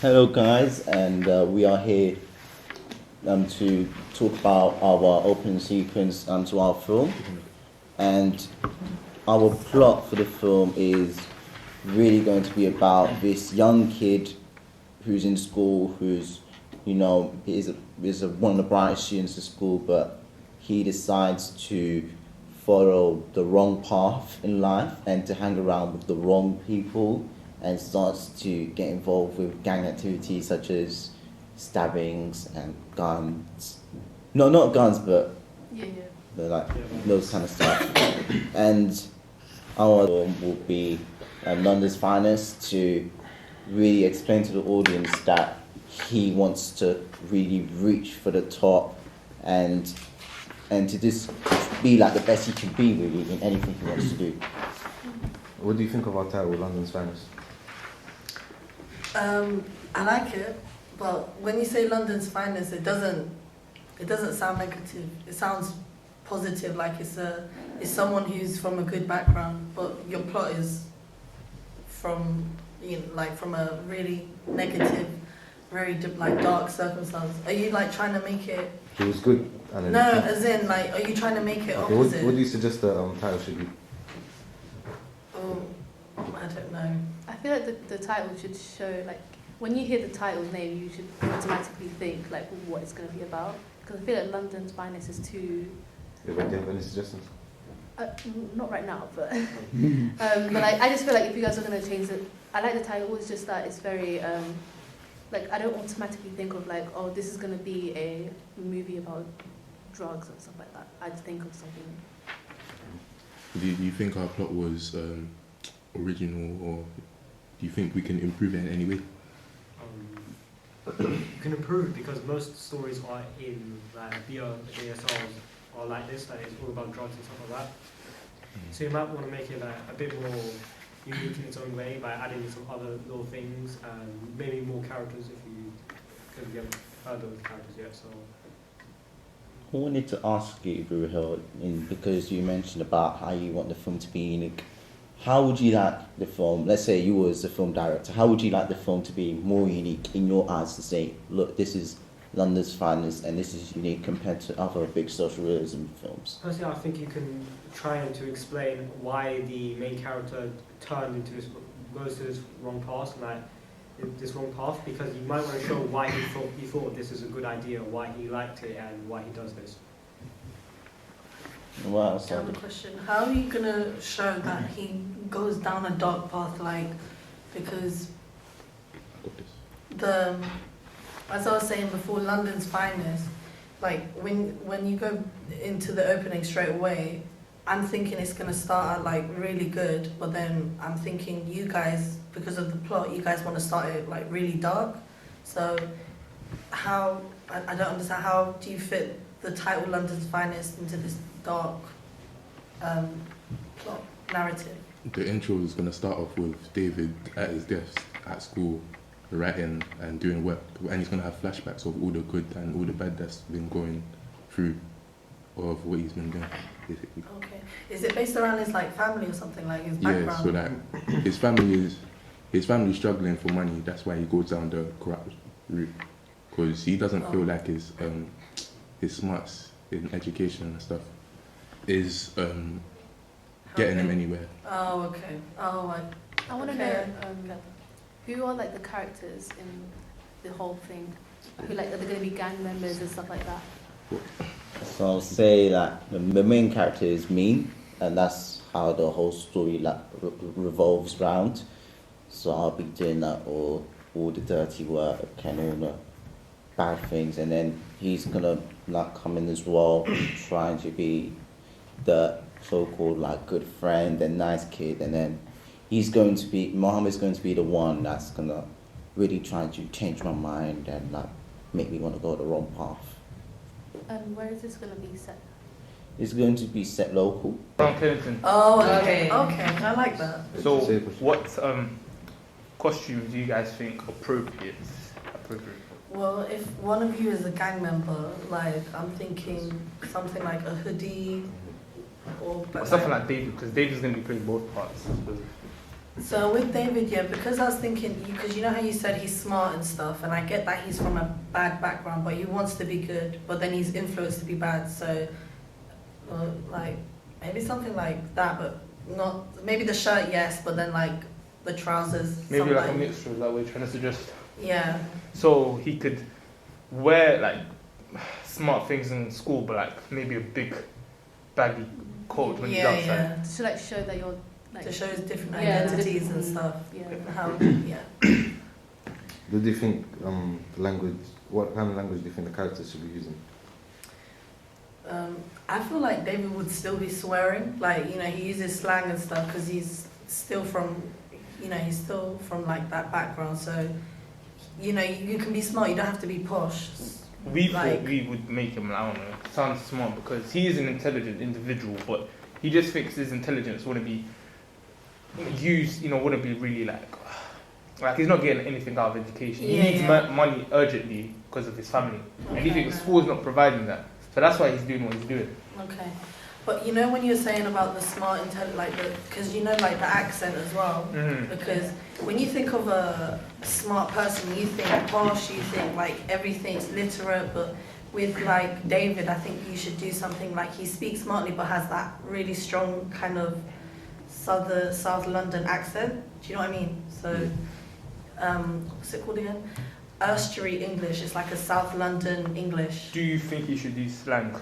Hello, guys, and we are here to talk about our opening sequence to our film. And our plot for the film is really going to be about this young kid who's in school, who's, is one of the brightest students at school, but he decides to follow the wrong path in life and to hang around with the wrong people, and starts to get involved with gang activities such as stabbings and guns. No, not guns, but those kind of stuff. And our film will be London's Finest, to really explain to the audience that he wants to really reach for the top and to just be like the best he can be really in anything he wants to do. What do you think of our title, London's Finest? I like it, but when you say London's Finest, it doesn't sound negative. It sounds positive, like it's someone who's from a good background, but your plot is from from a really negative, very dark circumstance. Are you trying to make it? It was good. No, as in are you trying to make it okay, opposite? What do you suggest the title should be? Oh, I don't know. I feel like the title should show, when you hear the title's name, you should automatically think what it's going to be about. Because I feel like London's Finest is too. Do you have any suggestions? Not right now, but I just feel like if you guys are going to change it, I like the title. It's just that it's very I don't automatically think of this is going to be a movie about drugs or stuff like that. I just think of something. Do you think our plot was original, or do you think we can improve it in any way? You can improve because most stories are in BSLs are like this, it's all about drugs and stuff like that. So you might want to make it a bit more unique in its own way by adding some other little things and maybe more characters because we haven't heard those characters yet. So I wanted to ask you, Ruhil, because you mentioned about how you want the film to be unique. How would you like the film, let's say you was the film director, how would you like the film to be more unique in your eyes, to say, look, this is London's Finest and this is unique compared to other big social realism films? personally, I think you can try to explain why the main character goes to this wrong path, this wrong path, because you might want to show why he thought this is a good idea, why he liked it, and why he does this. Well, I have a question. How are you gonna show that he goes down a dark path? Because as I was saying before, London's Finest. When you go into the opening straight away, I'm thinking it's gonna start out really good, but then I'm thinking you guys, because of the plot, you guys want to start it really dark. So how I don't understand, how do you fit the title London's Finest into this dark plot narrative? The intro is going to start off with David at his desk at school, writing and doing work, and he's going to have flashbacks of all the good and all the bad that's been going through, or of what he's been doing, basically. Okay. Is it based around his family or something, his background? Yeah, so his family's struggling for money. That's why he goes down the corrupt route, because he doesn't feel like his smarts in education and stuff is getting him anywhere. Oh, okay. Oh, I want to know who are the characters in the whole thing. Who are they going to be gang members and stuff like that? So I'll say that the main character is Mean, and that's how the whole story revolves around. So I'll be doing that all the dirty work and all the bad things, and then he's gonna come in as well, trying to be the so-called good friend and nice kid, and then Mohammed's going to be the one that's gonna really try to change my mind and make me want to go the wrong path. And where is this going to be set? It's going to be set local. From Clinton. Oh, okay. Okay, I like that. So, what costumes do you guys think appropriate? Well, if one of you is a gang member, I'm thinking something like a hoodie, or something like David, because David's going to be playing both parts. So with David, yeah, because I was thinking, because you know how you said he's smart and stuff, and I get that he's from a bad background, but he wants to be good, but then he's influenced to be bad. So, like, maybe something like that, but not, maybe the shirt, yes, but then like the trousers. Maybe like a something. mixture, is that what you're trying to suggest? Yeah. So he could wear like smart things in school, but like maybe a big baggy coat when he's outside. Yeah. To like show that you're like. To show his different Yeah, identities different- and stuff. Yeah. And how, yeah. Do you think language? What kind of language do you think the characters should be using? I feel like David would still be swearing. Like, you know, he uses slang and stuff because he's still from, you know, he's still from like that background. So, you know, you can be smart. You don't have to be posh. We Like- thought we would make him, I don't know, sound smart because he is an intelligent individual, but he just thinks his intelligence wouldn't be used, you know, wouldn't be really like he's not getting anything out of education. He Yeah, needs yeah. money urgently because of his family, and he Okay. thinks school's not providing that. So that's why he's doing what he's doing. Okay. But you know when you're saying about the smart like because you know like the accent as well. Mm-hmm. Because when you think of a smart person, you think posh, you think like everything's literate. But with like David, I think you should do something like he speaks smartly, but has that really strong kind of South London accent. Do you know what I mean? So, what's it called again? Estuary English. It's like a South London English. Do you think he should use slang,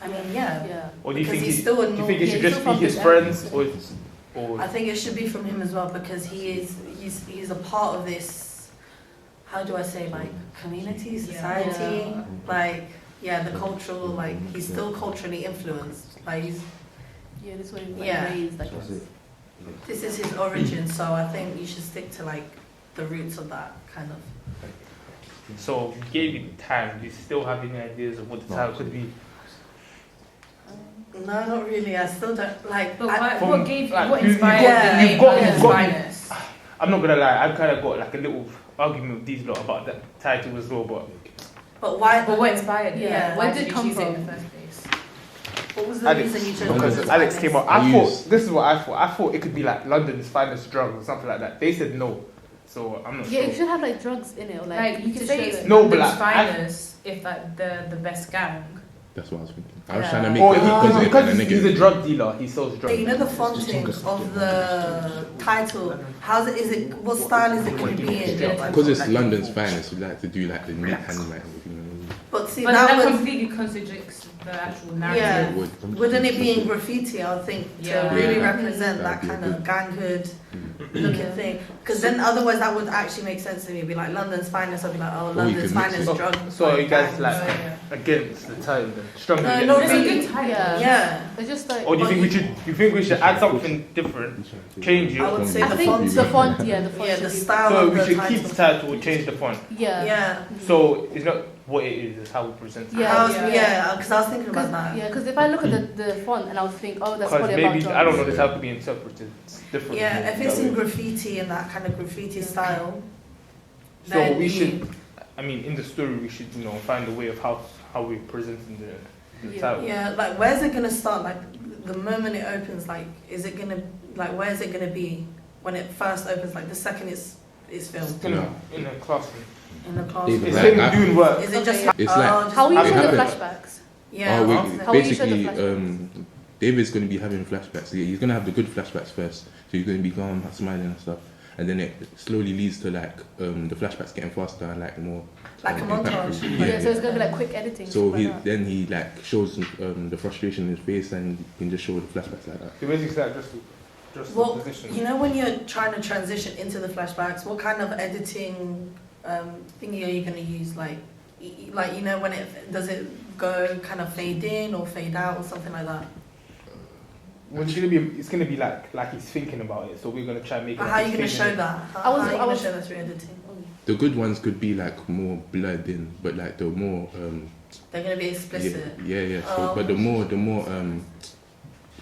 I mean, yeah. Yeah. or do you Because think he's he, still a do you think he yeah, should he's just still be from his his friends, area. or I think it should be from him as well because he's a part of this. How do I say, like, community, society, Yeah. like, yeah, the cultural, like, he's still culturally influenced. Like, Yeah, this way like Yeah. raised like That's this. it. this is his origin, so I think you should stick to like the roots of that kind of. so we gave you time. Do you still have any ideas of what the title could be? No, not really. I still don't like. But I- From- what gave like, what you- inspired you've got- the name you've got- London's you've got- Finest? I'm not gonna lie. I've kind of got like a little argument with these lot about that title as well, but but why? But what inspired it? Yeah. Why Where did did it you come choose it in from? the first place? What was the Alex, reason you chose? because London's Alex Finest? came up. I I thought use- this is what I thought. I thought it could be like London's finest drugs or something like that. They said no, so I'm not Yeah, sure. it should have like drugs in it, or Like you to could say show it's that- No, but London's like, I- Finest if like the best gang. That's what I was thinking. I was Yeah. trying to make Or it positive because and he's a negative. drug dealer, he sells Hey, drugs. you know the fonting of the title. How's it? Is it? What style is it going to be in? Because it's London's finest, we like to do like the neat handwriting. You know. But see, But that that would. completely contradicts the actual Yeah. narrative. Would. Wouldn't it be in graffiti? I would think Yeah. to really Yeah. represent that That'd be kind a of ganghood Mm. looking thing. Because then otherwise that would actually make sense to me. It'd be like London's finest. I'd be like, oh, you London's could mix finest it. drug. So are you guys gangs. like Oh, yeah. against the title then? Strongly No, against not the It's a title? really. good title. Yeah. Yeah. It's just like. Or do you think we should? You think we should add something different? Change it. I would say I the think font. the font, yeah, the font. Yeah, should the be- style So of we the should title. keep the title, change the font. Yeah. Yeah. So it's not what it is; it's how we present it. Yeah. Yeah, because I was thinking Cause, about that. yeah, because if I look at the font and I would think, oh, that's Because probably about maybe drugs. I don't know, this how could be interpreted differently. Yeah, if it's in graffiti and that kind of graffiti style, So then we you- should. I mean, in the story, we should find a way of how we're presenting the Yeah. title. Yeah, like where's it gonna start? Like the moment it opens, like is it gonna like where's it gonna be when it first opens? Like the second it's It's filmed gonna in a classroom. in the It's classroom. It's like- him doing work. Is it just? Okay. It's like- just- How will you It show the happened. flashbacks? Yeah. Oh, we, How will you show the basically, flashbacks? David's going to be having flashbacks. Yeah, he's going to have the good flashbacks first. So he's going to be going, smiling and stuff. And then it slowly leads to like the flashbacks getting faster and like more. Like a impactful. montage. Yeah, so it's gonna be like quick editing. So stuff he like that. then he like shows the frustration in his face and you can just show the flashbacks like that. So basically, like just Well, the position. you know when you're trying to transition into the flashbacks, what kind of editing thingy are you gonna use? Like you know when it does it go kind of fade in or fade out or something like that? It's gonna be like he's thinking about it. So we're gonna try and make it. But like how are you he's gonna feeling show it. that? I How was- are you I gonna was- show that through editing? The good ones could be like more blurred in, but like the more They're gonna be explicit. yeah. So, but the more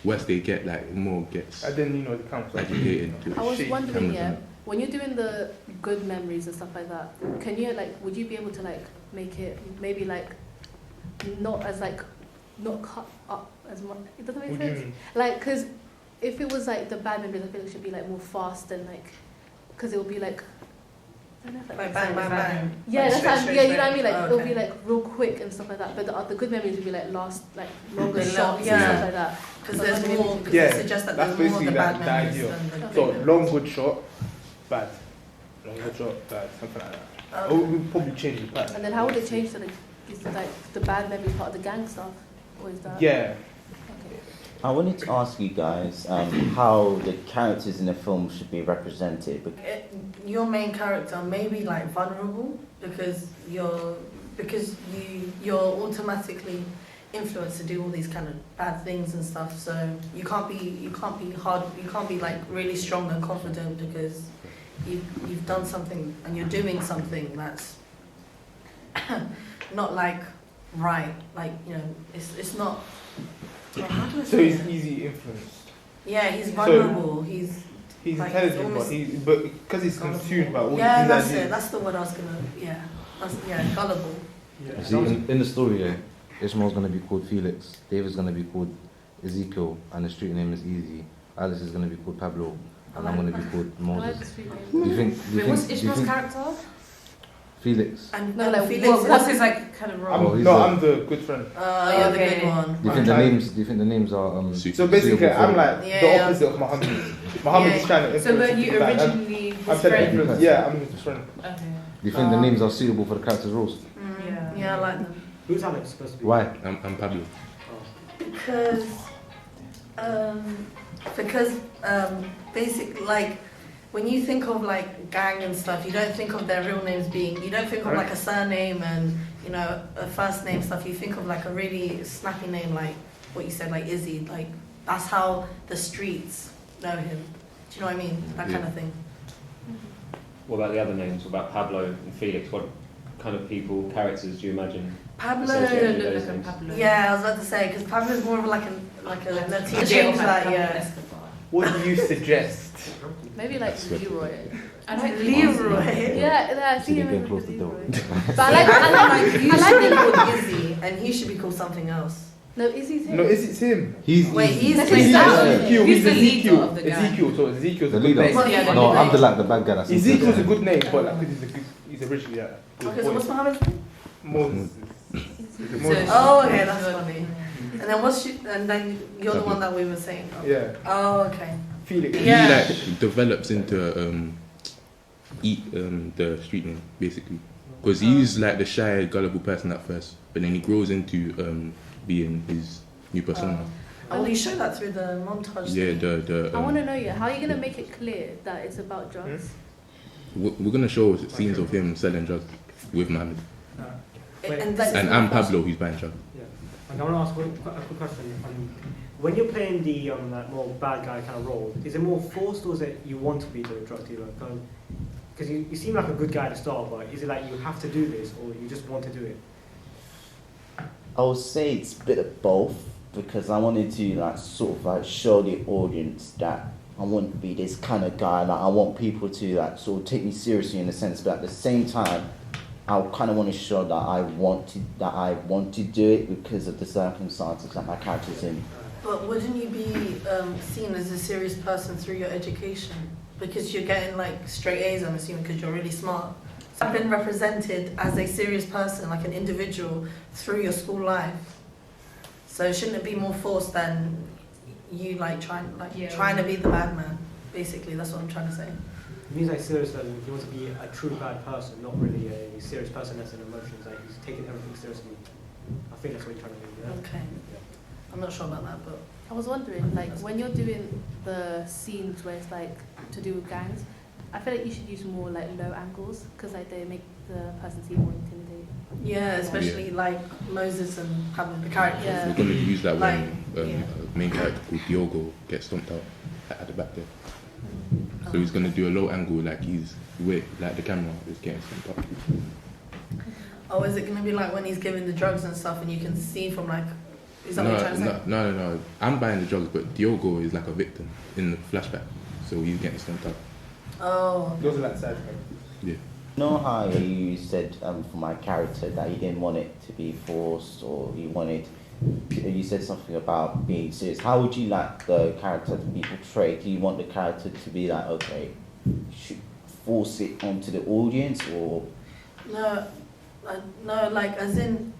worse they get, like the more gets And then the comes like agitated. I was shit, wondering, cameras yeah, on. when you're doing the good memories and stuff like that, can you like, would you be able to like make it maybe like not as like not cut up as much? It doesn't make What do you sense. mean? Like, cause if it was like the bad memories, I feel like it should be like more fast and like, because it would be like, I don't know if that Like makes bang, sense. bang, bang. Yeah, Like that's straight, what straight, yeah, you know what I straight. mean. Like Oh, it'll okay. be like real quick and stuff like that. But the good memories would be like last, like longer Really shots long, and yeah. stuff like that. Because there's more. Because Yeah, it suggests that that's there's more of basically the bad the memories ideal. than the So good memories. long good shot, bad. Long good shot, bad. Something like that. Okay. Or we'll probably change the pattern. And then how would it change to like, is it like the bad memory part of the gang stuff, or is that? Yeah. Okay. I wanted to ask you guys how the characters in the film should be represented. Your main character may be like vulnerable because you're automatically influenced to do all these kind of bad things and stuff. So you can't be like really strong and confident because you've done something and you're doing something that's not like right. Like, you know, it's not. Well, how do I So say he's it? easy influenced. Yeah, he's So- vulnerable. He's He's like, intelligent, almost- but because he's consumed by all yeah, these that's ideas. it. That's the word I was gonna. Yeah, gullible. Yeah. See, in the story, yeah, Ishmael's going to be called Felix, David's going to be called Ezekiel, and the street name is Easy. Alice is going to be called Pablo, and I'm going to be called I like Moses. the street name. Do you think? Wait, what's Ishmael's character? Felix? And No, like, Felix. What's his like kind of role? Oh, he's I'm the good friend. You're the Okay. good one. Do you think the names? Do you think the names are So basically, suitable for I'm it? like Yeah, the yeah. opposite of Muhammad. Muhammad is Yeah. trying to So influence. were you people like that. originally I'm his trying to friend? influence. Yeah, I'm his friend. Okay. Do you think the names are suitable for the characters' roles? Yeah. Yeah, I like them. Who's Alex supposed to be? Why? I'm Pablo. Because, basically, like, when you think of like gang and stuff, you don't think of their real names being. You don't think of like a surname and a first name stuff. You think of like a really snappy name, like what you said, like Izzy. Like that's how the streets know him. Do you know what I mean? That kind of thing. What about the other names? What about Pablo and Felix? What kind of people, characters do you imagine? Pablo. Associated with Look those like a names? Pablo. Yeah, I was about to say because Pablo's more of like a let's Jail change like that. Pablo Yeah. Escobar. What do you suggest? Maybe like That's good. Leroy. I like Leroy. Yeah, I see She him didn't as close the door. Leroy. But I You like should be called Izzy, and he should be called something else. No, Izzy's him. No, it's him. He's Wait, he's That's the his leader. dad. Ezekiel. He's the leader Ezekiel. of the gang. Ezekiel. So Ezekiel's the a good leader. name. Well, yeah, No, the I'm leader. the bad guy. That's Ezekiel's a good name, but like he's originally a good Okay, so what's boy. Muhammad's name? Moses. Izzy. Moses. Oh, okay, that's funny. And then you're the one that we were saying. Yeah. Oh, okay. Felix. Yeah. He like develops into the street name basically, because he's like the shy, gullible person at first, but then he grows into being his new persona. Oh, well, you show that through the montage. Yeah, thing. I want to know you. How are you gonna make it clear that it's about drugs? we're gonna show scenes of him selling drugs with Mohammed, And this is and the I'm first- Pablo who's buying drugs. Yeah. And I want to ask a quick question. When you're playing the like more bad guy kind of role, is it more forced or is it you want to be the drug dealer? Because you seem like a good guy to start, but is it like you have to do this or you just want to do it? I would say it's a bit of both because I wanted to like sort of like show the audience that I want to be this kind of guy. Like I want people to like sort of take me seriously in a sense, but at the same time, I kind of want to show that I want to do it because of the circumstances that my character's in. But wouldn't you be seen as a serious person through your education? Because you're getting like straight A's, I'm assuming, because you're really smart. So I've been represented as a serious person, like an individual, through your school life. So shouldn't it be more forced than you like trying to be the bad man? Basically, that's what I'm trying to say. It means like serious as in he wants to be a true bad person, not really a serious person that's in emotions. Like he's taking everything seriously. I think that's what you're trying to do. Yeah? Okay. I'm not sure about that, but I was wondering, like, when you're doing the scenes where it's like to do with gangs, I feel like you should use more like low angles because like they make the person seem more intimidating. yeah, especially like Moses and having the characters. Yeah. We're gonna use that Like, when yeah. a main character called Diogo gets stomped out at the back there. So he's gonna do a low angle, like he's like the camera is getting stomped out. Oh, is it going to be like when he's giving the drugs and stuff and you can see from like, is that what you're trying to say? No. I'm buying the drugs, but Diogo is like a victim in the flashback, so he's getting stomped out. Oh, Those are like side characters. Yeah. You know how you said for my character that he didn't want it to be forced or he wanted you said something about being serious. How would you like the character to be portrayed? Do you want the character to be like, okay, should force it onto the audience, or No, no, like as in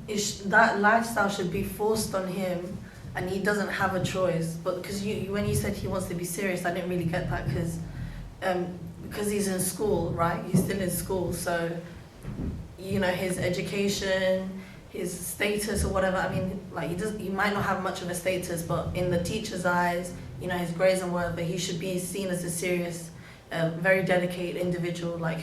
that lifestyle should be forced on him, and he doesn't have a choice. But because when you said he wants to be serious, I didn't really get that because he's in school, right? He's still in school, so you know his education, his status or whatever. I mean, like he might not have much of a status, but in the teacher's eyes, you know, his grades and whatever, he should be seen as a serious, very dedicated individual, like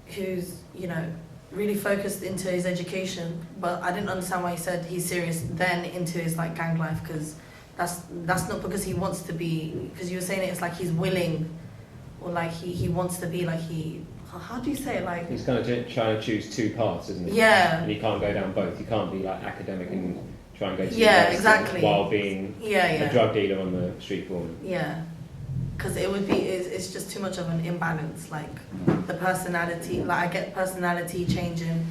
who's you know really focused into his education. But I didn't understand why he said he's serious then into his like gang life, because that's not because he wants to be, because you were saying it's like he's willing, or like he wants to be, like how do you say it, like He's kind of trying to choose two paths, isn't he? yeah, And he can't go down both. He can't be like academic and try and go to Yeah, university exactly. while being yeah, a drug dealer on the street corner. yeah, because it would be it's just too much of an imbalance, like the personality, like I get personality changing,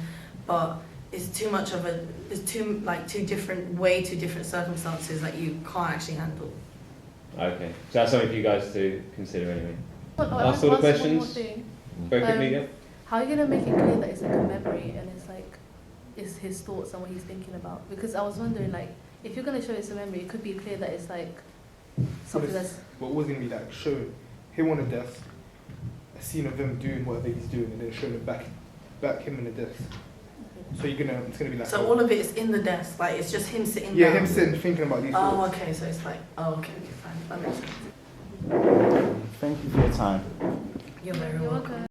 but it's too much of it's too two different circumstances that you can't actually handle. Okay, so that's something for you guys to consider anyway. Ask all the one more questions. thing. Very quickly, yeah. How are you gonna make it clear that it's like a memory and it's like it's his thoughts and what he's thinking about? Because I was wondering, like, if you're gonna show it's a memory, it could be clear that it's like something that's What was going to be like, show him on a desk, a scene of him doing whatever he's doing, and then show him back him on the desk. So it's gonna be like. So all of it is in the desk, like it's just him sitting Yeah, down. him sitting thinking about these. Oh, thoughts. okay, so it's like, okay, fine, that makes sense. thank you for your time. You're very You're welcome. welcome.